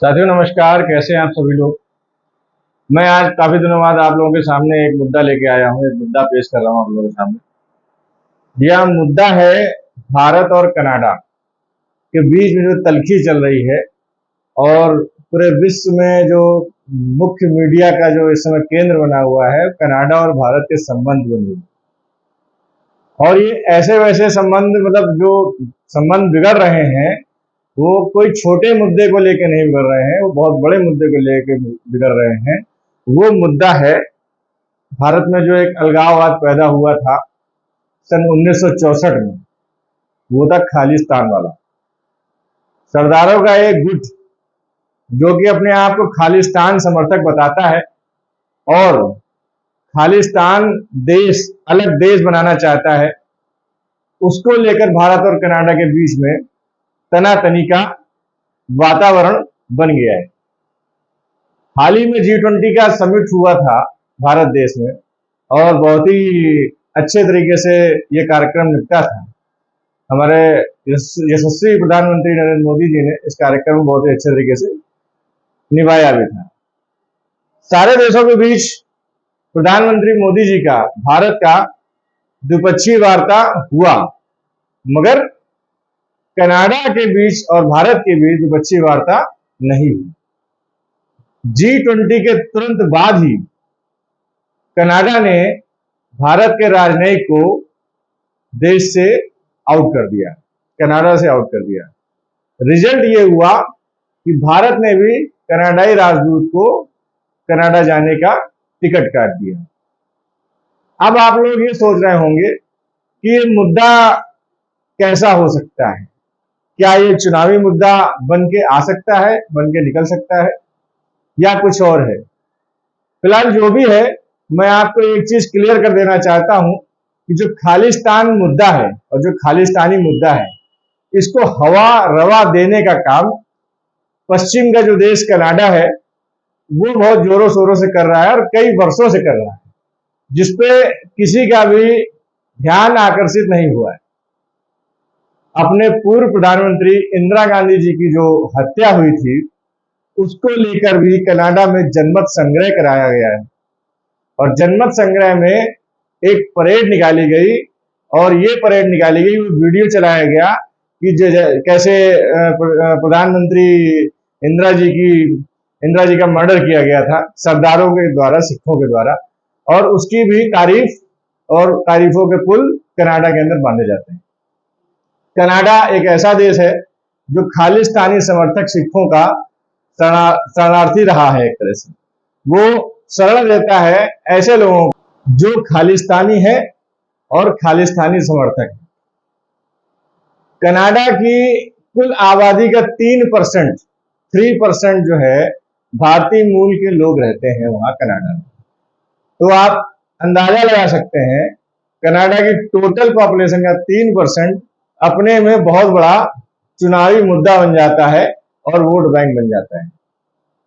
साथियों नमस्कार, कैसे हैं आप सभी लोग। मैं आज काफी दिनों बाद आप लोगों के सामने एक मुद्दा लेके आया हूँ, एक मुद्दा पेश कर रहा हूँ आप लोगों के सामने। यह मुद्दा है भारत और कनाडा के बीच में जो तल्खी चल रही है और पूरे विश्व में जो मुख्य मीडिया का जो इस समय केंद्र बना हुआ है, कनाडा और भारत के संबंध बने हुए। और ये ऐसे वैसे संबंध, मतलब जो संबंध बिगड़ रहे हैं वो कोई छोटे मुद्दे को लेकर नहीं बिगड़ रहे हैं, वो बहुत बड़े मुद्दे को लेकर बिगड़ रहे हैं। वो मुद्दा है भारत में जो एक अलगाववाद पैदा हुआ था सन 1964 में, वो था खालिस्तान वाला। सरदारों का एक गुट जो कि अपने आप को खालिस्तान समर्थक बताता है और खालिस्तान देश, अलग देश बनाना चाहता है, उसको लेकर भारत और कनाडा के बीच में तनातनी का वातावरण बन गया है। हाल ही में G20 का समिट हुआ था भारत देश में और बहुत ही अच्छे तरीके से ये कार्यक्रम निपटा था। हमारे यशस्वी प्रधानमंत्री नरेंद्र मोदी जी ने इस कार्यक्रम को बहुत ही अच्छे तरीके से निभाया भी था। सारे देशों के बीच प्रधानमंत्री मोदी जी का भारत का द्विपक्षीय वार्ता हुआ, मगर कनाडा के बीच और भारत के बीच द्विपक्षीय वार्ता नहीं हुई। G20 के तुरंत बाद ही कनाडा ने भारत के राजनयिक को देश से आउट कर दिया, कनाडा से आउट कर दिया। रिजल्ट ये हुआ कि भारत ने भी कनाडाई राजदूत को कनाडा जाने का टिकट काट दिया। अब आप लोग ये सोच रहे होंगे कि ये मुद्दा कैसा हो सकता है, क्या ये चुनावी मुद्दा बन के आ सकता है, बन के निकल सकता है, या कुछ और है। फिलहाल जो भी है, मैं आपको एक चीज क्लियर कर देना चाहता हूं कि जो खालिस्तान मुद्दा है और जो खालिस्तानी मुद्दा है, इसको हवा रवा देने का काम पश्चिम का जो देश कनाडा है वो बहुत जोरों शोरों से कर रहा है और कई वर्षों से कर रहा है, जिसपे किसी का भी ध्यान आकर्षित नहीं हुआ है। अपने पूर्व प्रधानमंत्री इंदिरा गांधी जी की जो हत्या हुई थी, उसको लेकर भी कनाडा में जनमत संग्रह कराया गया है और जनमत संग्रह में एक परेड निकाली गई और ये परेड निकाली गई, वो वीडियो चलाया गया कि कैसे प्रधानमंत्री इंदिरा जी का मर्डर किया गया था सरदारों के द्वारा, सिखों के द्वारा, और उसकी भी तारीफ और तारीफों के पुल कनाडा के अंदर बांधे जाते हैं। कनाडा एक ऐसा देश है जो खालिस्तानी समर्थक सिखों का शरणार्थी रहा है। एक तरह से वो शरण देता है ऐसे लोगों को जो खालिस्तानी है और खालिस्तानी समर्थक है। कनाडा की कुल आबादी का 3% जो है भारतीय मूल के लोग रहते हैं वहां कनाडा में। तो आप अंदाजा लगा सकते हैं कनाडा की टोटल पॉपुलेशन का 3% अपने में बहुत बड़ा चुनावी मुद्दा बन जाता है और वोट बैंक बन जाता है।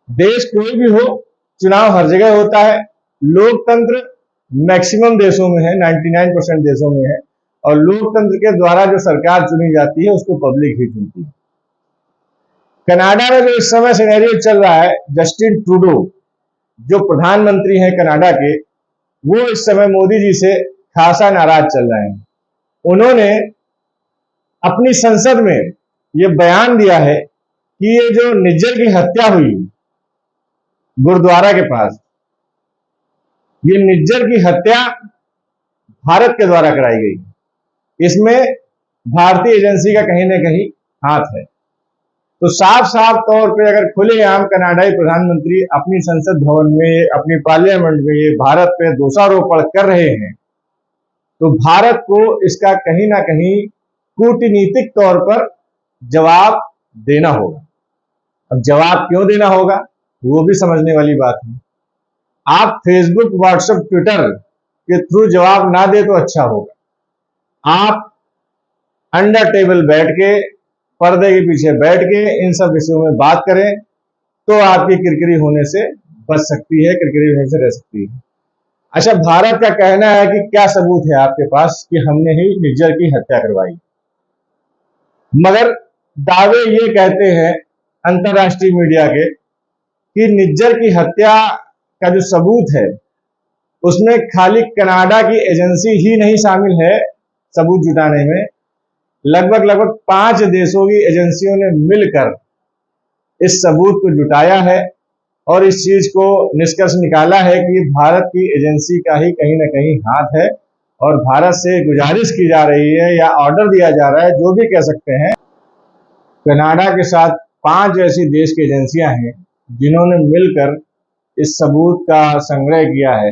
देश कोई भी हो, चुनाव हर जगह होता है। लोकतंत्र मैक्सिमम देशों में है, 99% देशों में है, और लोकतंत्र के द्वारा जो सरकार चुनी जाती है उसको पब्लिक ही चुनती है। कनाडा में जो इस समय सिनेरियो चल रहा है, जस्टिन ट्रूडो जो प्रधानमंत्री हैं कनाडा के, वो इस समय मोदी जी से खासा नाराज चल रहे हैं। उन्होंने अपनी संसद में ये बयान दिया है कि ये जो निज्जर की हत्या हुई गुरुद्वारा के पास, ये निज्जर की हत्या भारत के द्वारा कराई गई, इसमें भारतीय एजेंसी का कहीं ना कहीं हाथ है। तो साफ साफ तौर पे अगर खुलेआम कनाडाई प्रधानमंत्री अपनी संसद भवन में, अपनी पार्लियामेंट में ये भारत पे दोषारोपण कर रहे हैं, तो भारत को इसका कहीं ना कहीं कूटनीतिक तौर पर जवाब देना होगा। अब जवाब क्यों देना होगा वो भी समझने वाली बात है। आप फेसबुक, व्हाट्सएप, ट्विटर के थ्रू जवाब ना दे तो अच्छा होगा। आप अंडर टेबल बैठ के, पर्दे के पीछे बैठ के इन सब विषयों में बात करें तो आपकी किरकिरी होने से बच सकती है, किरकिरी होने से रह सकती है। अच्छा, भारत का कहना है कि क्या सबूत है आपके पास कि हमने ही निज्जर की हत्या करवाई, मगर दावे ये कहते हैं अंतर्राष्ट्रीय मीडिया के कि निज्जर की हत्या का जो सबूत है उसमें खाली कनाडा की एजेंसी ही नहीं शामिल है सबूत जुटाने में, लगभग 5 देशों की एजेंसियों ने मिलकर इस सबूत को जुटाया है और इस चीज को निष्कर्ष निकाला है कि भारत की एजेंसी का ही कहीं ना कहीं हाथ है और भारत से गुजारिश की जा रही है या ऑर्डर दिया जा रहा है, जो भी कह सकते हैं। कनाडा के साथ 5 ऐसी देश की एजेंसियां हैं जिन्होंने मिलकर इस सबूत का संग्रह किया है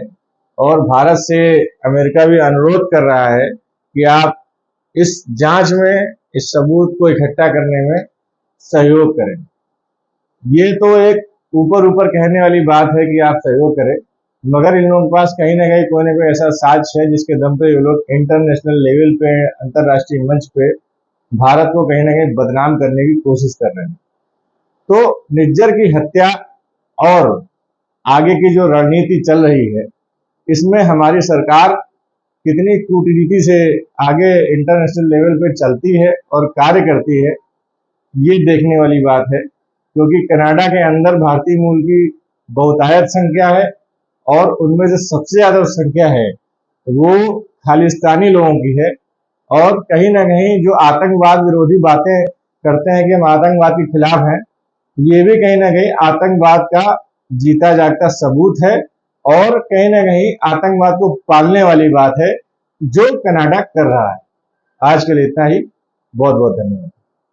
और भारत से अमेरिका भी अनुरोध कर रहा है कि आप इस जांच में, इस सबूत को इकट्ठा करने में सहयोग करें। ये तो एक ऊपर ऊपर कहने वाली बात है कि आप सहयोग करें, मगर इन लोगों के पास कहीं ना कहीं कोई ना कोई ऐसा साक्ष्य है जिसके दम पे ये लोग इंटरनेशनल लेवल पे, अंतर्राष्ट्रीय मंच पे भारत को कहीं ना कहीं बदनाम करने की कोशिश कर रहे हैं। तो निज्जर की हत्या और आगे की जो रणनीति चल रही है, इसमें हमारी सरकार कितनी कूटनीति से आगे इंटरनेशनल लेवल पे चलती है और कार्य करती है, ये देखने वाली बात है। क्योंकि कनाडा के अंदर भारतीय मूल की बहुतायत संख्या है और उनमें से सबसे ज्यादा संख्या है वो खालिस्तानी लोगों की है। और कहीं ना कहीं जो आतंकवाद विरोधी बातें करते हैं कि हम आतंकवाद के खिलाफ हैं, ये भी कहीं ना कहीं आतंकवाद का जीता जागता सबूत है और कहीं ना कहीं आतंकवाद को पालने वाली बात है जो कनाडा कर रहा है। आज के लिए इतना ही। बहुत बहुत धन्यवाद।